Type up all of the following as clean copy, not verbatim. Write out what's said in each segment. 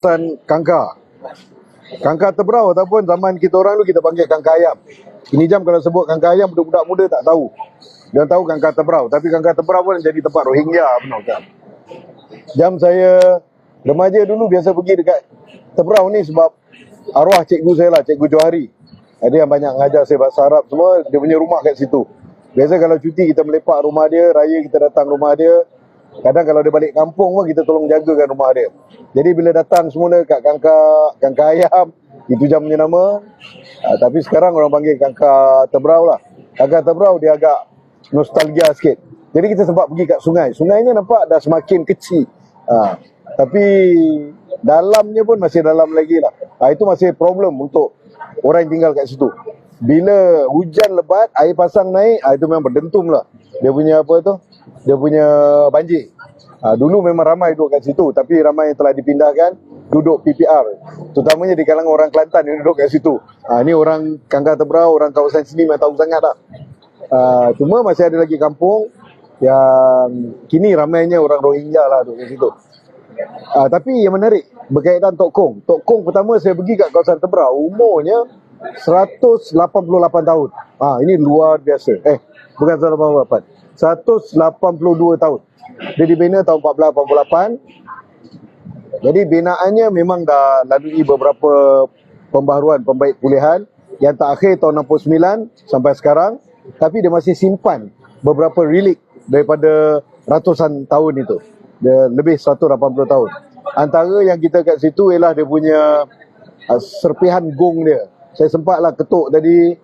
Kangkar. Kangkar tebrau ataupun zaman kita orang dulu kita panggil kangkar ayam. Ini jam kalau sebut kangkar ayam, budak-budak muda tak tahu. Dia tahu kangkar tebrau, tapi kangkar tebrau pun jadi tempat Rohingya benar kan. Jam saya remaja dulu biasa pergi dekat tebrau ni sebab arwah cikgu saya lah, Cikgu Johari. Dia yang banyak mengajar saya bahasa Arab semua, dia punya rumah kat situ. Biasa kalau cuti kita melepak rumah dia, raya kita datang rumah dia. Kadang kalau dia balik kampung pun kita tolong jagakan rumah dia. Jadi bila datang semula kat kangkar ayam, itu jamnya nama. Tapi sekarang orang panggil kangkar tebrau lah. Kangkar tebrau dia agak nostalgia sikit. Jadi kita sempat pergi kat sungai. Sungainya nampak dah semakin kecil. Tapi dalamnya pun masih dalam lagi lah. Itu masih problem untuk orang yang tinggal kat situ. Bila hujan lebat, air pasang naik, itu memang berdentum lah. Dia punya apa tu? Dia punya banjir. Dulu memang ramai duduk kat situ, tapi ramai yang telah dipindahkan duduk PPR. Terutamanya di kalangan orang Kelantan yang duduk kat situ. Ini orang Kangkar Tebrau, orang kawasan sini memang tahu sangat lah. Cuma masih ada lagi kampung yang kini ramainya orang Rohingya lah duduk kat situ. Tapi yang menarik berkaitan Tok Kong. Tok Kong pertama saya pergi kat kawasan Tebrau, umurnya 188 tahun. Ini luar biasa. Bukan 188. 182 tahun. Dia dibina tahun 1488. Jadi binaannya memang dah lalui beberapa pembaharuan, pembaik pulihan. Yang terakhir tahun 69 sampai sekarang. Tapi dia masih simpan beberapa relik daripada ratusan tahun itu. Dia lebih 180 tahun. Antara yang kita kat situ ialah dia punya serpihan gong dia. Saya sempatlah ketuk tadi.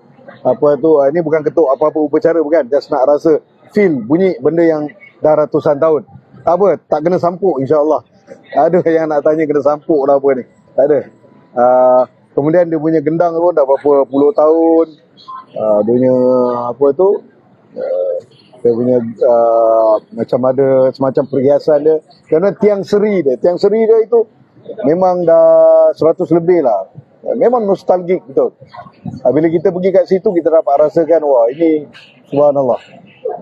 Ini bukan ketuk apa-apa upacara, bukan. Just nak rasa feel bunyi benda yang dah ratusan tahun. Tak apa, tak kena sampuk insya-Allah. Ada yang nak tanya kena sampuk lah apa ni. Tak ada. Kemudian dia punya gendang pun dah berapa puluh tahun. Dia punya dia punya macam ada semacam perhiasan dia. Kerana tiang seri dia itu memang dah 100 lebih lah. Memang nostalgik betul. Bila kita pergi kat situ kita dapat rasakan, wah ini subhanallah.